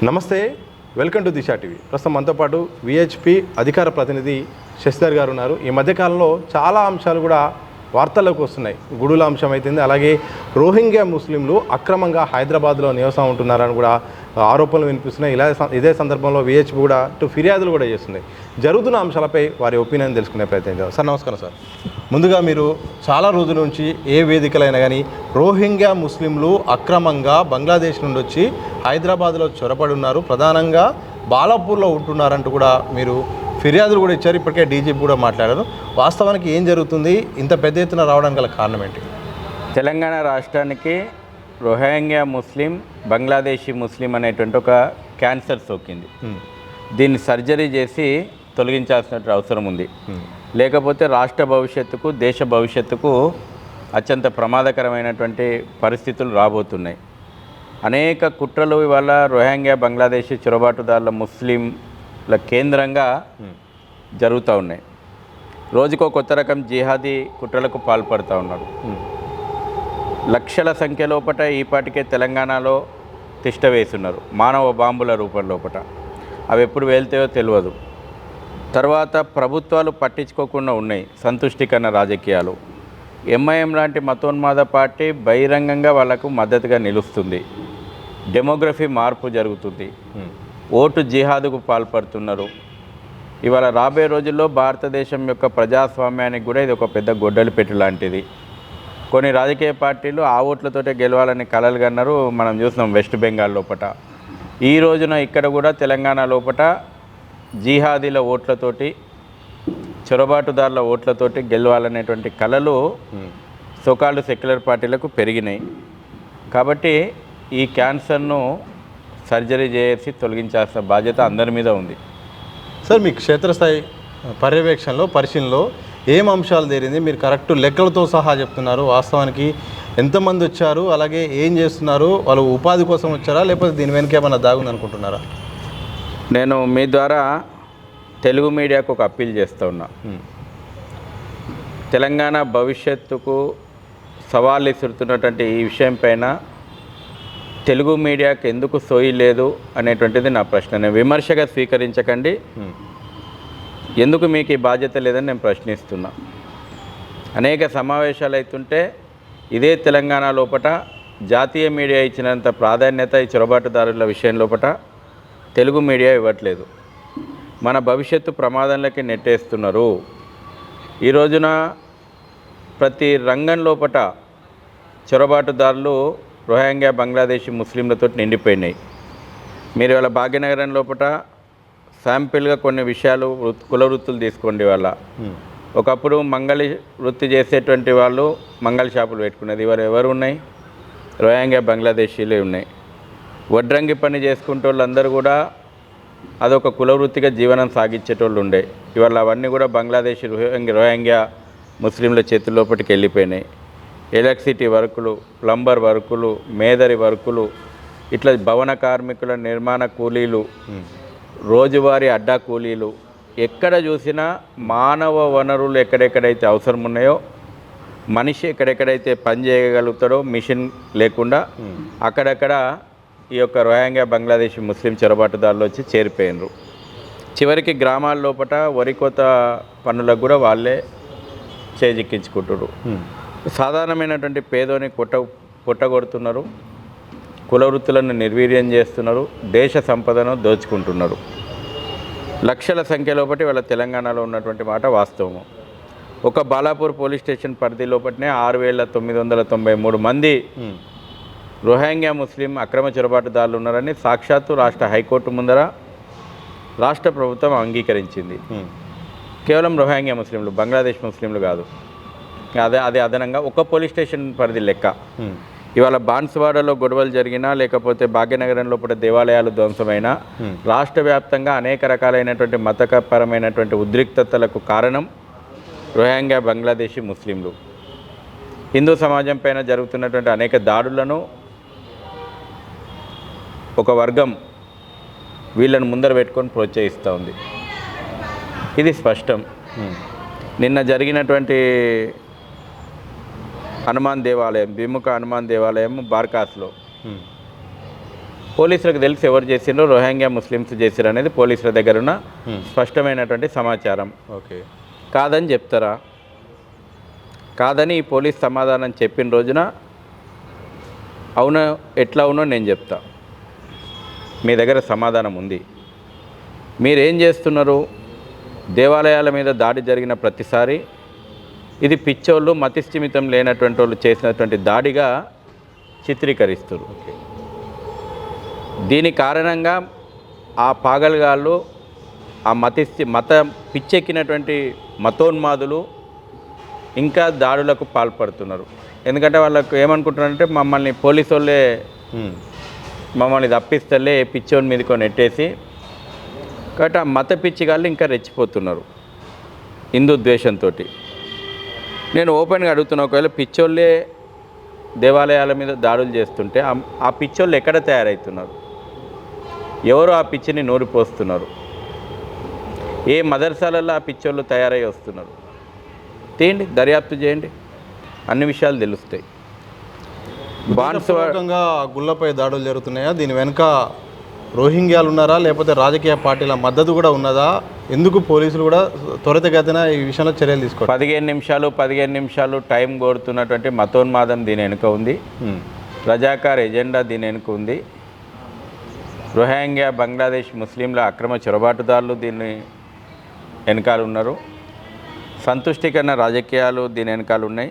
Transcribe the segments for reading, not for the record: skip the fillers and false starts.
నమస్తే, welcome to Disha TV. ప్రస్తుతం మనతో పాటు విహెచ్పి అధికార ప్రతినిధి శశిధర్ గారు ఉన్నారు. ఈ మధ్యకాలంలో చాలా అంశాలు కూడా వార్తల్లోకి వస్తున్నాయి. గుడుల అంశం అయితుంది, అలాగే రోహింగ్యా ముస్లింలు అక్రమంగా హైదరాబాద్లో నివాసం ఉంటున్నారని కూడా ఆరోపణలు వినిపిస్తున్నాయి. ఇదే సందర్భంలో విహెచ్పి కూడా ఫిర్యాదులు కూడా చేస్తున్నాయి. జరుగుతున్న అంశాలపై వారి ఒపీనియన్ తెలుసుకునే ప్రయత్నం చేద్దాం. సార్ నమస్కారం. సార్, ముందుగా మీరు చాలా రోజుల నుంచి ఏ వేదికలైనా కానీ రోహింగ్యా ముస్లింలు అక్రమంగా బంగ్లాదేశ్ నుండి వచ్చి హైదరాబాద్లో చొరబడి ఉన్నారు, ప్రధానంగా బాలాపూర్లో ఉంటున్నారంటూ కూడా మీరు ఫిర్యాదులు కూడా ఇచ్చారు. ఇప్పటికే డీజీపీ కూడా మాట్లాడారు. వాస్తవానికి ఏం జరుగుతుంది, ఇంత పెద్ద ఎత్తున రావడానికి గల కారణం ఏంటి? తెలంగాణ రాష్ట్రానికి రోహింగ్యా ముస్లిం, బంగ్లాదేశీ ముస్లిం అనేటువంటి ఒక క్యాన్సర్ సోకింది. దీన్ని సర్జరీ చేసి తొలగించాల్సిన అవసరం ఉంది. లేకపోతే రాష్ట్ర భవిష్యత్తుకు, దేశ భవిష్యత్తుకు అత్యంత ప్రమాదకరమైనటువంటి పరిస్థితులు రాబోతున్నాయి. అనేక కుట్రలు ఇవాళ రోహింగ్యా, బంగ్లాదేశీ చొరబాటుదారుల ముస్లింల కేంద్రంగా జరుగుతూ ఉన్నాయి. రోజుకో కొత్త రకం జిహాదీ కుట్రలకు పాల్పడుతూ ఉన్నారు. లక్షల సంఖ్య లోపట ఈపాటికే తెలంగాణలో తిష్ట వేస్తున్నారు, మానవ బాంబుల రూపం లోపట. అవి ఎప్పుడు వెళ్తాయో తెలియదు. తర్వాత ప్రభుత్వాలు పట్టించుకోకుండా ఉన్నాయి, సంతుష్టికరణ రాజకీయాలు. ఎంఐఎం లాంటి మతోన్మాద పార్టీ బహిరంగంగా వాళ్లకు మద్దతుగా నిలుస్తుంది. డెమోగ్రఫీ మార్పు జరుగుతుంది. ఓటు జిహాదుకు పాల్పడుతున్నారు. ఇవాళ రాబోయే రోజుల్లో భారతదేశం యొక్క ప్రజాస్వామ్యానికి కూడా ఇది ఒక పెద్ద గొడ్డలి పెట్టు లాంటిది. కొన్ని రాజకీయ పార్టీలు ఆ ఓట్లతోటే గెలవాలని కలలు కన్నారు. మనం చూస్తున్నాం వెస్ట్ బెంగాల్ లోపట. ఈ రోజున ఇక్కడ కూడా తెలంగాణ లోపట జిహాదీల ఓట్లతోటి, చొరబాటుదారుల ఓట్లతోటి గెలవాలనేటువంటి కలలు సోకాల్డ్ సెక్యులర్ పార్టీలకు పెరిగినాయి. కాబట్టి ఈ క్యాన్సర్ను సర్జరీ చేసి తొలగించాల్సిన బాధ్యత అందరి మీద ఉంది. సార్, మీ క్షేత్రస్థాయి పర్యవేక్షణలో, పరిశీలనలో ఏం అంశాలు తేలింది? మీరు కరెక్ట్ లెక్కలతో సహా చెప్తున్నారు. వాస్తవానికి ఎంతమంది వచ్చారు, అలాగే ఏం చేస్తున్నారు? వాళ్ళు ఉపాధి కోసం వచ్చారా, లేకపోతే దీని వెనక ఏమన్నా దాగుంది అనుకుంటున్నారా? నేను మీ ద్వారా తెలుగు మీడియాకు ఒక అప్పీల్ చేస్తూ ఉన్నా. తెలంగాణ భవిష్యత్తుకు సవాళ్ళు ఇస్తున్నటువంటి ఈ విషయం పైన తెలుగు మీడియాకు ఎందుకు సోయి లేదు అనేటువంటిది నా ప్రశ్న. నేను విమర్శగా స్వీకరించకండి. ఎందుకు మీకు ఈ బాధ్యత లేదని నేను ప్రశ్నిస్తున్నా. అనేక సమావేశాలు అవుతుంటే ఇదే తెలంగాణ లోపట జాతీయ మీడియా ఇచ్చినంత ప్రాధాన్యత ఈ చొరబాటుదారుల విషయం లోపట తెలుగు మీడియా ఇవ్వట్లేదు. మన భవిష్యత్తు ప్రమాదంలోకి నెట్టేస్తున్నారు. ఈ రోజున ప్రతి రంగం లోపట చొరబాటుదారులు రోహింగ్యా, బంగ్లాదేశీ ముస్లింలతో నిండిపోయినాయి. మీరు వాళ్ళ భాగ్యనగరం లోపల శాంపిల్గా కొన్ని విషయాలు కుల వృత్తులు తీసుకోండి. వాళ్ళ ఒకప్పుడు మంగళి వృత్తి చేసేటువంటి వాళ్ళు మంగళ షాపులు పెట్టుకునేది. ఇవాళ ఎవరు ఉన్నాయి? రోహింగ్యా, బంగ్లాదేశీలే ఉన్నాయి. వడ్రంగి పని చేసుకుంటే వాళ్ళందరూ కూడా అదొక కుల వృత్తిగా జీవనం సాగించేటోళ్ళు ఉండే. ఇవాళ అవన్నీ కూడా బంగ్లాదేశీ, రోహింగ్యా ముస్లింల చేతుల్లోపటికి వెళ్ళిపోయినాయి. ఎలక్ట్రిసిటీ వర్కులు, ప్లంబర్ వర్కులు, మేదరి వర్కులు, ఇట్లా భవన కార్మికుల, నిర్మాణ కూలీలు, రోజువారీ అడ్డా కూలీలు, ఎక్కడ చూసినా మానవ వనరులు ఎక్కడెక్కడైతే అవసరం ఉన్నాయో, మనిషి ఎక్కడెక్కడైతే పని చేయగలుగుతాడో మిషన్ లేకుండా అక్కడక్కడ ఈ యొక్క రోహింగ్యా, బంగ్లాదేశీ ముస్లిం చొరబాటుదారులు వచ్చి చేరిపోయినరు. చివరికి గ్రామాల లోపల వరికోత పనులకు కూడా వాళ్ళే చేజిక్కించుకుంటారు. సాధారణమైనటువంటి పేదోని కొట్టగొడుతున్నారు, కుల వృత్తులను నిర్వీర్యం చేస్తున్నారు, దేశ సంపదను దోచుకుంటున్నారు. లక్షల సంఖ్య లోపటి వాళ్ళ తెలంగాణలో ఉన్నటువంటి మాట వాస్తవము. ఒక బాలాపూర్ పోలీస్ స్టేషన్ పరిధి లోపటినే 6,993 మంది రోహింగ్యా ముస్లిం అక్రమ చొరబాటుదారులు ఉన్నారని సాక్షాత్తు రాష్ట్ర హైకోర్టు ముందర రాష్ట్ర ప్రభుత్వం అంగీకరించింది. కేవలం రోహింగ్యా ముస్లింలు, బంగ్లాదేశ్ ముస్లింలు కాదు. అదే అదనంగా ఒక పోలీస్ స్టేషన్ పరిధి లెక్క. ఇవాళ బాన్సువాడలో గొడవలు జరిగినా, లేకపోతే భాగ్యనగరం లోపల దేవాలయాలు ధ్వంసమైనా, రాష్ట్ర వ్యాప్తంగా అనేక రకాలైనటువంటి మతపరమైనటువంటి ఉద్రిక్తతలకు కారణం రోహింగ్యా, బంగ్లాదేశీ ముస్లింలు. హిందూ సమాజం పైన జరుగుతున్నటువంటి అనేక దాడులను ఒక వర్గం వీళ్ళను ముందర పెట్టుకొని ప్రోత్సహిస్తూ ఉంది. ఇది స్పష్టం. నిన్న జరిగినటువంటి హనుమాన్ దేవాలయం, ద్విముఖ హనుమాన్ దేవాలయం బార్కాస్లో పోలీసులకు తెలిసి ఎవరు చేసిండ్రో రోహింగ్యా ముస్లిమ్స్ చేసిరు అనేది పోలీసుల దగ్గర ఉన్న స్పష్టమైనటువంటి సమాచారం. ఓకే, కాదని చెప్తారా? కాదని ఈ పోలీస్ సమాధానం చెప్పిన రోజున అవునో ఎట్లా అవునో నేను చెప్తా. మీ దగ్గర సమాధానం ఉంది. మీరేం చేస్తున్నారు? దేవాలయాల మీద దాడి జరిగిన ప్రతిసారి ఇది పిచ్చోళ్ళు మతిస్థిమితం లేనటువంటి వాళ్ళు చేసినటువంటి దాడిగా చిత్రీకరిస్తారు. దీని కారణంగా ఆ పాగల్గాళ్ళు, ఆ మత పిచ్చెక్కినటువంటి మతోన్మాదులు ఇంకా దాడులకు పాల్పడుతున్నారు. ఎందుకంటే వాళ్ళకు ఏమనుకుంటున్నారంటే మమ్మల్ని పోలీసు వాళ్ళే మమ్మల్ని తప్పిస్తలే పిచ్చోని మీదకో నెట్టేసి. కాబట్టి ఆ మత పిచ్చిగాళ్ళు ఇంకా రెచ్చిపోతున్నారు హిందూ ద్వేషంతో. నేను ఓపెన్గా అడుగుతున్నా, ఒకవేళ పిచ్చోళ్ళే దేవాలయాల మీద దాడులు చేస్తుంటే ఆ పిచ్చోళ్ళు ఎక్కడ తయారవుతున్నారు? ఎవరు ఆ పిచ్చిని నూరిపోస్తున్నారు? ఏ మదర్సాలలో ఆ పిచ్చోళ్ళు తయారై వస్తున్నారు? తీయండి, దర్యాప్తు చేయండి, అన్ని విషయాలు తెలుస్తాయి. బాన్సంగా గుళ్ళపై దాడులు జరుగుతున్నాయా? దీని వెనుక రోహింగ్యాలు ఉన్నారా, లేకపోతే రాజకీయ పార్టీల మద్దతు కూడా ఉన్నదా? ఎందుకు పోలీసులు కూడా త్వరితగతిన ఈ విషయంలో చర్యలు తీసుకోవాలి? 15 నిమిషాలు టైం కోరుతున్నటువంటి మతోన్మాదం దీని వెనుక ఉంది. రజాకార్ ఎజెండా దీని వెనుక ఉంది. రోహింగ్యా బంగ్లాదేశ్ ముస్లింల అక్రమ చొరబాటుదారులు దీన్ని వెనకాల ఉన్నారు. సంతుష్టికరణ రాజకీయాలు దీని వెనకాల ఉన్నాయి.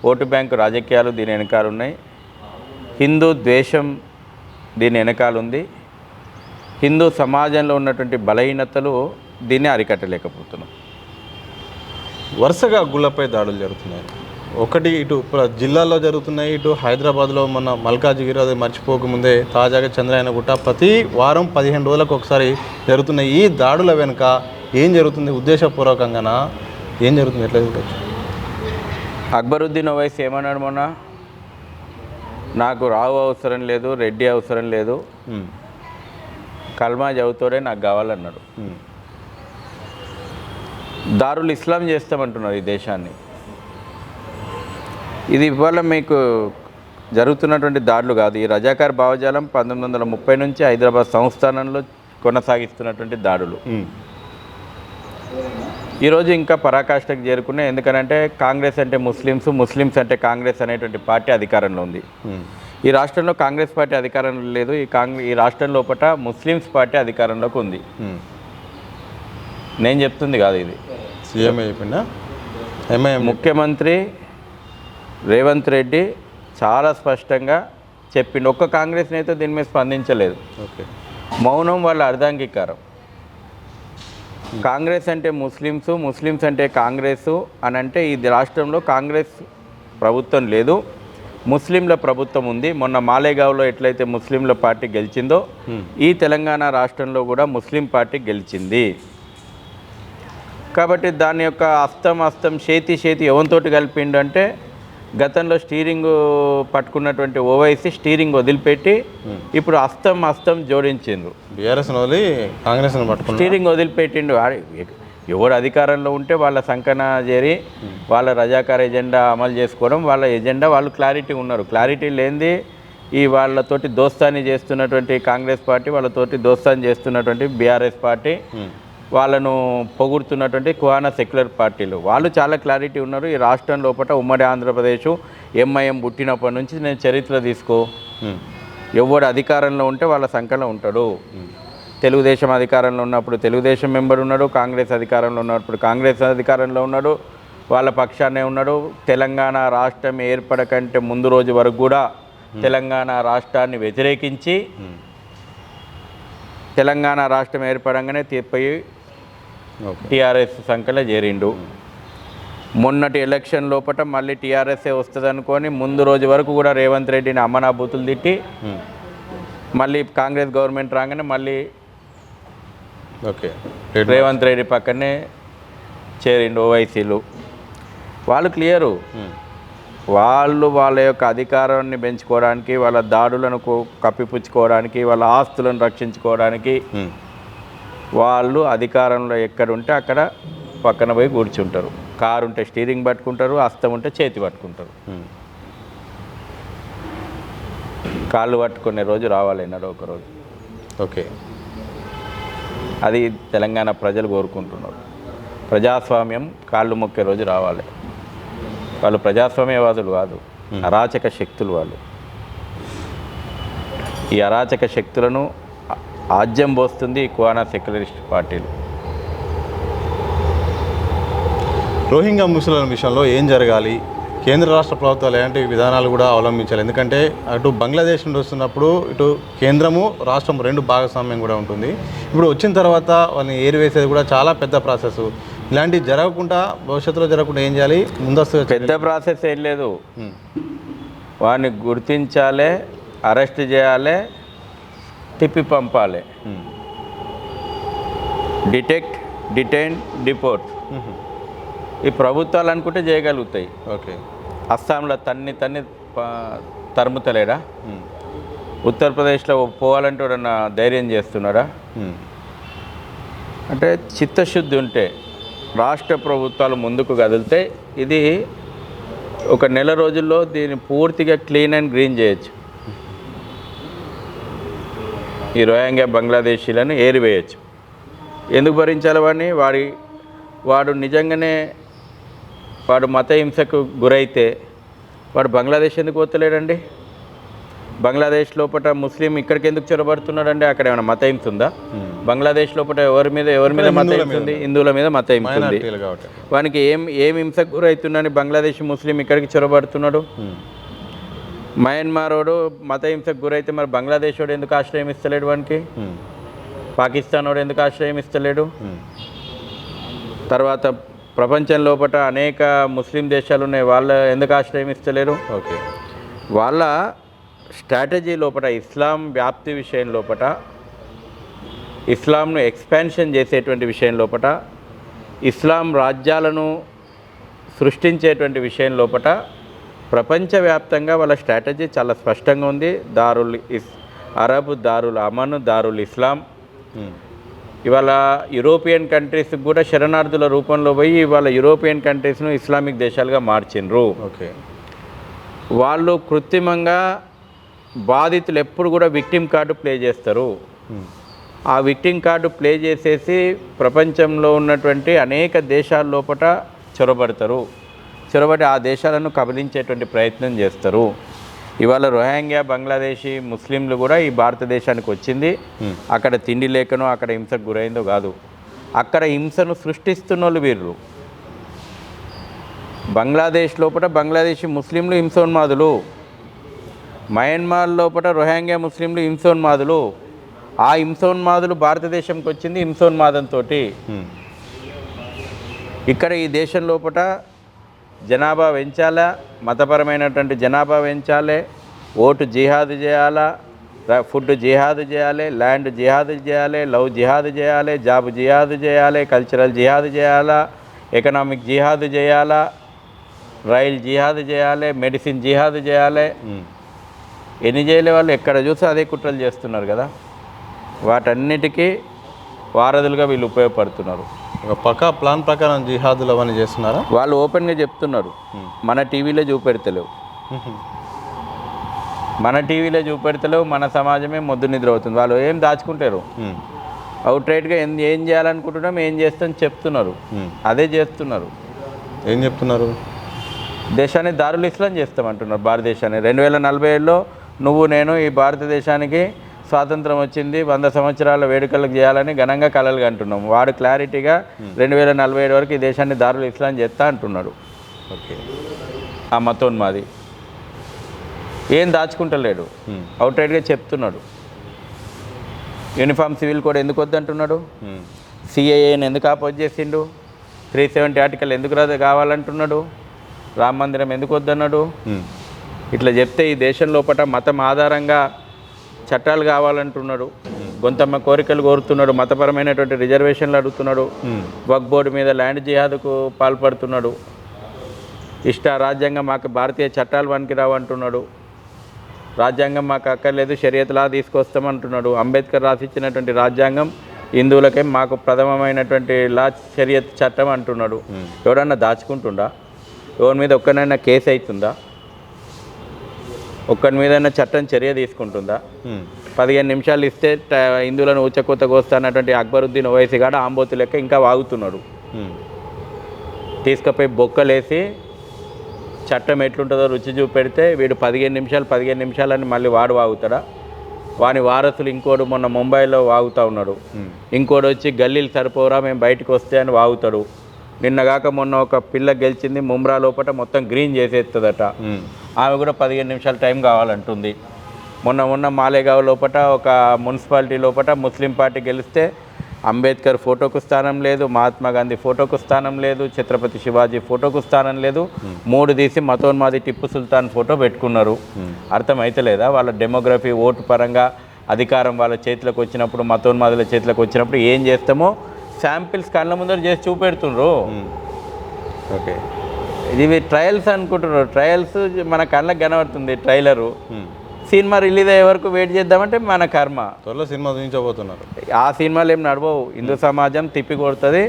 ఓటు బ్యాంకు రాజకీయాలు దీని వెనకాల ఉన్నాయి. హిందూ ద్వేషం దీని వెనకాల ఉంది. హిందూ సమాజంలో ఉన్నటువంటి బలహీనతలు దీన్ని అరికట్టలేకపోతున్నాం. వరుసగా గుళ్ళపై దాడులు జరుగుతున్నాయి. ఒకటి ఇటు జిల్లాల్లో జరుగుతున్నాయి, ఇటు హైదరాబాద్లో మొన్న మల్కాజిగిరి, అది మర్చిపోకముందే తాజాగా చంద్రాయనగుట్ట, ప్రతి వారం 15 రోజులకు ఒకసారి జరుగుతున్నాయి. ఈ దాడుల వెనుక ఏం జరుగుతుంది? ఉద్దేశపూర్వకంగానా? ఏం జరుగుతుంది? ఎట్లా చూడవచ్చు? అక్బరుద్దీన్ ఓవైసీ ఏమన్నాడు మొన్న? నాకు రావు అవసరం లేదు, రెడ్డి అవసరం లేదు, కల్మా చదువుతాడే నాకు కావాలన్నాడు. దారులు ఇస్లాం చేస్తామంటున్నారు ఈ దేశాన్ని. ఇది ఇవాళ మీకు జరుగుతున్నటువంటి దాడులు కాదు. ఈ రజాకార్ భావజాలం 1930 నుంచి హైదరాబాద్ సంస్థానంలో కొనసాగిస్తున్నటువంటి దాడులు ఈరోజు ఇంకా పరాకాష్ఠకు చేరుకున్నాయి. ఎందుకనంటే కాంగ్రెస్ అంటే ముస్లిమ్స్, ముస్లిమ్స్ అంటే కాంగ్రెస్ అనేటువంటి పార్టీ అధికారంలో ఉంది. ఈ రాష్ట్రంలో కాంగ్రెస్ పార్టీ అధికారంలో లేదు. ఈ రాష్ట్రం లోపల ముస్లిమ్స్ పార్టీ అధికారంలోకి ఉంది. నేను చెప్తుంది కాదు, ఇది సీఎం అయిపోయినా ముఖ్యమంత్రి రేవంత్ రెడ్డి చాలా స్పష్టంగా చెప్పిండు. ఒక్క కాంగ్రెస్ నేత దీని మీద స్పందించలేదు. మౌనం వాళ్ళ అర్ధాంగీకారం. కాంగ్రెస్ అంటే ముస్లిమ్స్, ముస్లిమ్స్ అంటే కాంగ్రెస్ అని అంటే ఈ రాష్ట్రంలో కాంగ్రెస్ ప్రభుత్వం లేదు, ముస్లింల ప్రభుత్వం ఉంది. మొన్న మాలేగావ్లో ఎట్లయితే ముస్లింల పార్టీ గెలిచిందో ఈ తెలంగాణ రాష్ట్రంలో కూడా ముస్లిం పార్టీ గెలిచింది. కాబట్టి దాని యొక్క అస్తం చేతి ఎవరితోటి కలిపిండు అంటే గతంలో స్టీరింగ్ పట్టుకున్నటువంటి ఓవైసీ స్టీరింగ్ వదిలిపెట్టి ఇప్పుడు అస్తం జోడించిండ్రు. బీఆర్ఎస్ కాంగ్రెస్ స్టీరింగ్ వదిలిపెట్టిండు. ఎవరు అధికారంలో ఉంటే వాళ్ళ సంకన చేరి వాళ్ళ రజాకార్ ఎజెండా అమలు చేసుకోవడం, వాళ్ళ ఎజెండా వాళ్ళు క్లారిటీ ఉన్నారు. క్లారిటీ లేనిది ఈ వాళ్ళతోటి దోస్తాని చేస్తున్నటువంటి కాంగ్రెస్ పార్టీ, వాళ్ళతోటి దోస్తాని చేస్తున్నటువంటి బీఆర్ఎస్ పార్టీ, వాళ్ళను పొగుడుతున్నటువంటి కుహానా సెక్యులర్ పార్టీలు, వాళ్ళు చాలా క్లారిటీ ఉన్నారు. ఈ రాష్ట్రం లోపల ఉమ్మడి ఆంధ్రప్రదేశ్ ఎంఐఎం పుట్టినప్పటి నుంచి నేను చరిత్ర తీసుకో, ఎవడు అధికారంలో ఉంటే వాళ్ళ సంఖ్యలో ఉంటాడు. తెలుగుదేశం అధికారంలో ఉన్నప్పుడు తెలుగుదేశం మెంబర్ ఉన్నాడు, కాంగ్రెస్ అధికారంలో ఉన్నప్పుడు కాంగ్రెస్ అధికారంలో ఉన్నాడు, వాళ్ళ పక్షాన్నే ఉన్నాడు. తెలంగాణ రాష్ట్రం ఏర్పడకంటే ముందు రోజు వరకు కూడా తెలంగాణ రాష్ట్రాన్ని వ్యతిరేకించి తెలంగాణ రాష్ట్రం ఏర్పడంగానే తీర్పోయి టీఆర్ఎస్ సంఖ్యలో చేరిండు. మొన్నటి ఎలక్షన్ లోపల మళ్ళీ టీఆర్ఎస్ఏ వస్తుంది అనుకొని ముందు రోజు వరకు కూడా రేవంత్ రెడ్డిని అమ్మనా బూతులు తిట్టి మళ్ళీ కాంగ్రెస్ గవర్నమెంట్ రాగానే మళ్ళీ రేవంత్ రెడ్డి పక్కనే చేరిండు ఓవైసీలు. వాళ్ళు క్లియరు, వాళ్ళు వాళ్ళ యొక్క అధికారాన్ని పెంచుకోవడానికి, వాళ్ళ దాడులను కప్పిపుచ్చుకోవడానికి, వాళ్ళ ఆస్తులను రక్షించుకోవడానికి వాళ్ళు అధికారంలో ఎక్కడుంటే అక్కడ పక్కన పోయి కూర్చుంటారు. కారు ఉంటే స్టీరింగ్ పట్టుకుంటారు, అస్తం ఉంటే చేతి పట్టుకుంటారు. కాళ్ళు పట్టుకునే రోజు రావాలి ఎన్నడో ఒక రోజు. ఓకే. అది తెలంగాణ ప్రజలు కోరుకుంటున్నారు. ప్రజాస్వామ్యం కాళ్ళు మొక్కే రోజు రావాలి. వాళ్ళు ప్రజాస్వామ్యవాదులు కాదు, అరాచక శక్తులు వాళ్ళు. ఈ అరాచక శక్తులను ఆజ్యం పోస్తుంది ఈ కువానా సెక్యులరిస్ట్ పార్టీలు. రోహింగ్యా ముస్లింల విషయంలో ఏం జరగాలి? కేంద్ర రాష్ట్ర ప్రభుత్వాలు ఎలాంటి విధానాలు కూడా అవలంబించాలి? ఎందుకంటే అటు బంగ్లాదేశ్ నుండి వస్తున్నప్పుడు ఇటు కేంద్రము రాష్ట్రం రెండు భాగస్వామ్యం కూడా ఉంటుంది. ఇప్పుడు వచ్చిన తర్వాత వాళ్ళని ఏరివేసేది కూడా చాలా పెద్ద ప్రాసెస్. ఇలాంటివి జరగకుండా, భవిష్యత్తులో జరగకుండా ఏం చేయాలి? ముందస్తు పెద్ద ప్రాసెస్ ఏం లేదు. వాడిని గుర్తించాలి, అరెస్ట్ చేయాలి, తిప్పి పంపాలి. Detect, detain, deport. ఈ ప్రభుత్వాలు అనుకుంటే చేయగలుగుతాయి. ఓకే. అస్సాంలో తన్ని తరుముతలేడా? ఉత్తరప్రదేశ్లో పోవాలంటే ఎవరన్నా ధైర్యం చేస్తున్నాడా? అంటే చిత్తశుద్ధి ఉంటే రాష్ట్ర ప్రభుత్వాలు ముందుకు కదిలితే ఇది ఒక నెల రోజుల్లో దీన్ని పూర్తిగా క్లీన్ అండ్ గ్రీన్ చేయొచ్చు. ఈ రోహింగ్యా బంగ్లాదేశీలను ఏరివేయచ్చు. ఎందుకు భరించాలి వాడిని? వాడు నిజంగానే వాడు మత హింసకు గురైతే వాడు బంగ్లాదేశ్ ఎందుకు పోతలేడండి? బంగ్లాదేశ్ లోపల ముస్లిం ఇక్కడికి ఎందుకు చొరబడుతున్నాడండి? అక్కడ ఏమైనా మత హింస ఉందా? బంగ్లాదేశ్ లోపల ఎవరి మీద మత హింస ఉంది? హిందువుల మీద మత హింస ఉంది. వానికి ఏం హింసకు గురవుతున్నాడని బంగ్లాదేశ్ ముస్లిం ఇక్కడికి చొరబడుతున్నాడు? మయన్మార్ వాడు మత హింసకు గురైతే మరి బంగ్లాదేశ్ వాడు ఎందుకు ఆశ్రయం ఇస్తలేడు వానికి? పాకిస్తాన్ వాడు ఎందుకు ఆశ్రయం ఇస్తలేడు? తర్వాత ప్రపంచం లోపల అనేక ముస్లిం దేశాలు ఉన్నాయి, వాళ్ళు ఎందుకు ఆశ్రయం ఇస్తలేరు? ఓకే. వాళ్ళ స్ట్రాటజీ లోపల ఇస్లాం వ్యాప్తి విషయం లోపల, ఇస్లాంను ఎక్స్పాన్షన్ చేసేటువంటి విషయం లోపల, ఇస్లాం రాజ్యాలను సృష్టించేటువంటి విషయం లోపల ప్రపంచవ్యాప్తంగా వాళ్ళ స్ట్రాటజీ చాలా స్పష్టంగా ఉంది. అరబ్, దారుల్ అమన్, దారుల్ ఇస్లాం. ఇవాళ యూరోపియన్ కంట్రీస్కి కూడా శరణార్థుల రూపంలో పోయి ఇవాళ యూరోపియన్ కంట్రీస్ను ఇస్లామిక్ దేశాలుగా మార్చిండ్రు. ఓకే. వాళ్ళు కృత్రిమంగా బాధితులు ఎప్పుడు కూడా విక్టిమ్ కార్డు ప్లే చేస్తారు. ఆ విక్టిమ్ కార్డు ప్లే చేసేసి ప్రపంచంలో ఉన్నటువంటి అనేక దేశాల లోపల చొరబడి ఆ దేశాలను కబలించేటువంటి ప్రయత్నం చేస్తారు. ఇవాళ రోహింగ్యా బంగ్లాదేశీ ముస్లింలు కూడా ఈ భారతదేశానికి వచ్చింది అక్కడ తిండి లేకనో అక్కడ హింసకు గురైందో కాదు, అక్కడ హింసను సృష్టిస్తున్న వాళ్ళు వీళ్ళు. బంగ్లాదేశ్ లోపల బంగ్లాదేశీ ముస్లింలు హింసోన్మాదులు, మయన్మార్ లోపల రోహింగ్యా ముస్లింలు హింసోన్మాదులు. ఆ హింసోన్మాదులు భారతదేశంకి వచ్చింది హింసోన్మాదంతో. ఇక్కడ ఈ దేశం లోపల జనాభా పెంచాలా, మతపరమైనటువంటి జనాభా పెంచాలి, ఓటు జిహాద్ చేయాలా, ఫుడ్ జిహాద్ చేయాలి, ల్యాండ్ జిహాద్ చేయాలి, లవ్ జిహాద్ చేయాలి, జాబ్ జిహాద్ చేయాలి, కల్చరల్ జిహాద్ చేయాలా, ఎకనామిక్ జిహాద్ చేయాలా, రైల్ జిహాద్ చేయాలి, మెడిసిన్ జిహాద్ చేయాలి. ఎన్ని చేయలే వాళ్ళు ఎక్కడ చూసి అదే కుట్రలు చేస్తున్నారు కదా. వాటన్నిటికీ వారధులుగా వీళ్ళు ఉపయోగపడుతున్నారు. ఒక పక్కా ప్లాన్ ప్రకారం జిహాదులు అవన్నీ చేస్తున్నారా? వాళ్ళు ఓపెన్గా చెప్తున్నారు. మన టీవీలో చూపెడతలేవు, మన సమాజమే మొద్దు నిద్ర అవుతుంది. వాళ్ళు ఏం దాచుకుంటారు? అవుట్రైట్గా ఏం చేయాలనుకుంటున్నాం, ఏం చేస్తాం చెప్తున్నారు. అదే చేస్తున్నారు. ఏం చెప్తున్నారు? దేశాన్ని దారుల్ ఇస్లాం చేస్తామంటున్నారు. భారతదేశాన్ని 2047లో నువ్వు నేను ఈ భారతదేశానికి స్వాతంత్రం వచ్చింది 100 సంవత్సరాల వేడుకలకు చేయాలని ఘనంగా కలలుగా అంటున్నాం. వాడు క్లారిటీగా 2047 వరకు ఈ దేశాన్ని దారుల్ ఇస్లాం చేస్తా అంటున్నాడు. ఓకే. ఆ మతోన్మాది ఏం దాచుకుంటలేడు, అవుట్రైట్గా చెప్తున్నాడు. యూనిఫామ్ సివిల్ కోడ్ ఎందుకు వద్దంటున్నాడు? సిఏఏని ఎందుకు ఆపోజ్ చేసిండు? 370 ఆర్టికల్ ఎందుకు కావాలంటున్నాడు? రామ మందిరం ఎందుకు వద్దన్నాడు? ఇట్లా చెప్తే ఈ దేశం లోపల మతం ఆధారంగా చట్టాలు కావాలంటున్నాడు. కొంతమ్మ కోరికలు కోరుతున్నాడు, మతపరమైనటువంటి రిజర్వేషన్లు అడుగుతున్నాడు, వక్ఫ్ బోర్డు మీద ల్యాండ్ జిహాద్కు పాల్పడుతున్నాడు. రాజ్యాంగం మాకు భారతీయ చట్టాలు పనికిరావు అంటున్నాడు. రాజ్యాంగం మాకు అక్కర్లేదు, షరియత్లా తీసుకొస్తామంటున్నాడు. అంబేద్కర్ రాసిచ్చినటువంటి రాజ్యాంగం హిందువులకే మాకు ప్రథమమైనటువంటి లా షరియత్ చట్టం అంటున్నాడు. ఎవడన్నా దాచుకుంటుండా? ఎవరి మీద ఒక్కనైనా కేసు అవుతుందా? ఒక్కడి మీదైనా చట్టం చర్య తీసుకుంటుందా? 15 నిమిషాలు ఇస్తే హిందువులను ఊచకొత్తగా వస్తానటువంటి అక్బరుద్దీన్ ఓవైసీ కాడ ఆంబోతు లెక్క ఇంకా వాగుతున్నాడు. తీసుకుపోయి బొక్కలేసి చట్టం ఎట్లుంటుందో రుచి చూపెడితే వీడు 15 నిమిషాలని మళ్ళీ వాడు వాగుతాడా? వాని వారసులు ఇంకోడు మొన్న ముంబైలో వాగుతూ ఉన్నాడు. ఇంకోటి వచ్చి గల్లీలు సరిపోరా మేము బయటకు వస్తే అని వాగుతాడు. నిన్నగాక మొన్న ఒక పిల్ల గెలిచింది ముమ్రా లోపల మొత్తం గ్రీన్ చేసేస్తుందట. ఆమె కూడా 15 నిమిషాలు టైం కావాలంటుంది. మొన్న మాలేగావ్ లోపల ఒక మున్సిపాలిటీ లోపల ముస్లిం పార్టీ గెలిస్తే అంబేద్కర్ ఫోటోకు స్థానం లేదు, మహాత్మా గాంధీ ఫోటోకు స్థానం లేదు, ఛత్రపతి శివాజీ ఫోటోకు స్థానం లేదు. 3 తీసి మతోన్మాది టిప్పు సుల్తాన్ ఫోటో పెట్టుకున్నారు. అర్థమైతలేదా? వాళ్ళ డెమోగ్రఫీ ఓటు పరంగా అధికారం వాళ్ళ చేతిలోకి వచ్చినప్పుడు, మతోన్మాదుల చేతిలోకి వచ్చినప్పుడు ఏం చేస్తామో శాంపిల్స్ కళ్ళ ముందర చేసి చూపెడుతుండ్రు. ఓకే, ఇది ట్రయల్స్ అనుకుంటున్నారు. ట్రయల్స్ మన కళ్ళకి కనబడుతుంది ట్రైలరు. సినిమా రిలీజ్ అయ్యే వరకు వెయిట్ చేద్దామంటే మన కర్మ. త్వరలో సినిమా చూపించబోతున్నారు. ఆ సినిమాలు ఏం నడవవు. హిందూ సమాజం తిప్పి కొడుతుంది.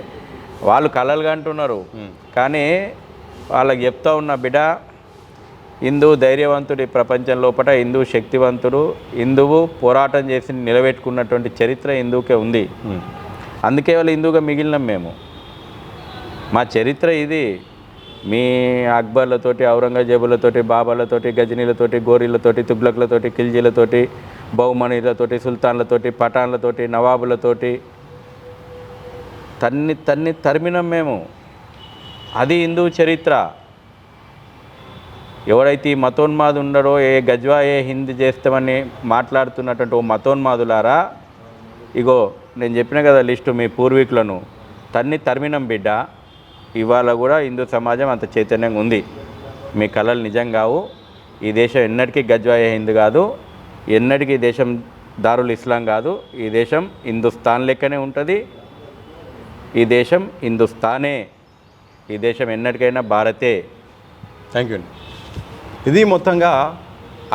వాళ్ళు కలలుగా అంటున్నారు, కానీ వాళ్ళకి చెప్తా ఉన్న బిడ్డ, హిందూ ధైర్యవంతుడి ప్రపంచం లోపల, హిందూ శక్తివంతుడు, హిందువు పోరాటం చేసి నిలబెట్టుకున్నటువంటి చరిత్ర హిందూకే ఉంది. అందుకే వాళ్ళు హిందూగా మిగిలినాం మేము. మా చరిత్ర ఇది. మీ అక్బర్లతోటి, ఔరంగజేబులతోటి, బాబాలతోటి, గజనీలతోటి, గోరీలతోటి, తుగ్లక్లతోటి, ఖిల్జీలతోటి, బహుమనీలతోటి, సుల్తాన్లతోటి, పఠాన్లతోటి, నవాబులతోటి తరిమినాం మేము. అది హిందూ చరిత్ర. ఎవరైతే ఈ మతోన్మాదు ఉండడో, ఏ గజ్వా ఏ హిందీ చేస్తామని మాట్లాడుతున్నటువంటి ఓ మతోన్మాదులారా, ఇగో నేను చెప్పిన కదా లిస్టు, మీ పూర్వీకులను తరిమినం బిడ్డ. ఇవాళ కూడా హిందూ సమాజం అంత చైతన్యంగా ఉంది. మీ కళలు నిజం కావు. ఈ దేశం ఎన్నటికీ గజ్వాయ హిందూ కాదు, ఎన్నటికీ ఈ దేశం దారుల్ ఇస్లాం కాదు. ఈ దేశం హిందుస్థాన్ లెక్కనే ఉంటుంది. ఈ దేశం హిందుస్థానే. ఈ దేశం ఎన్నటికైనా భారతే. థ్యాంక్ యూ అండి. ఇది మొత్తంగా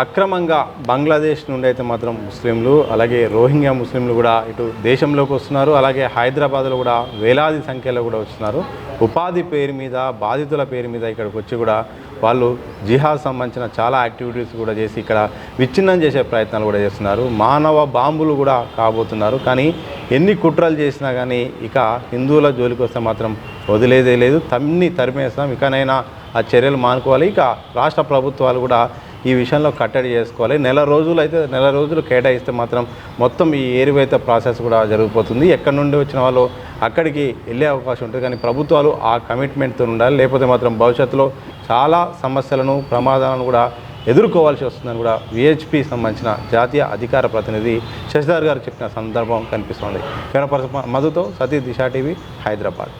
అక్రమంగా బంగ్లాదేశ్ నుండి అయితే మాత్రం ముస్లింలు, అలాగే రోహింగ్యా ముస్లింలు కూడా ఇటు దేశంలోకి వస్తున్నారు. అలాగే హైదరాబాద్లో కూడా వేలాది సంఖ్యలో కూడా వస్తున్నారు. ఉపాధి పేరు మీద, బాధితుల పేరు మీద ఇక్కడికి వచ్చి కూడా వాళ్ళు జిహాద్ సంబంధించిన చాలా యాక్టివిటీస్ కూడా చేసి ఇక్కడ విచ్ఛిన్నం చేసే ప్రయత్నాలు కూడా చేస్తున్నారు. మానవ బాంబులు కూడా కాబోతున్నారు. కానీ ఎన్ని కుట్రలు చేసినా కానీ ఇక హిందువుల జోలికి వస్తే మాత్రం వదిలేదే లేదు. తరిమేస్తాం. ఇకనైనా ఆ చర్యలు మానుకోవాలి. ఇక రాష్ట్ర ప్రభుత్వాలు కూడా ఈ విషయంలో కట్టడి చేసుకోవాలి. నెల రోజులు కేటాయిస్తే మాత్రం మొత్తం ఈ ఏరివేత ప్రాసెస్ కూడా జరిగిపోతుంది. ఎక్కడి నుండి వచ్చిన వాళ్ళు అక్కడికి వెళ్ళే అవకాశం ఉంటుంది. కానీ ప్రభుత్వాలు ఆ కమిట్మెంట్తో ఉండాలి. లేకపోతే మాత్రం భవిష్యత్తులో చాలా సమస్యలను, ప్రమాదాలను కూడా ఎదుర్కోవాల్సి వస్తుందని కూడా విహెచ్పి సంబంధించిన జాతీయ అధికార ప్రతినిధి శశిధర్ గారు చెప్పిన సందర్భం కనిపిస్తుంది. కెమెరా పర్సన్ మధుతో సతీష్, దిశా టీవీ, హైదరాబాద్.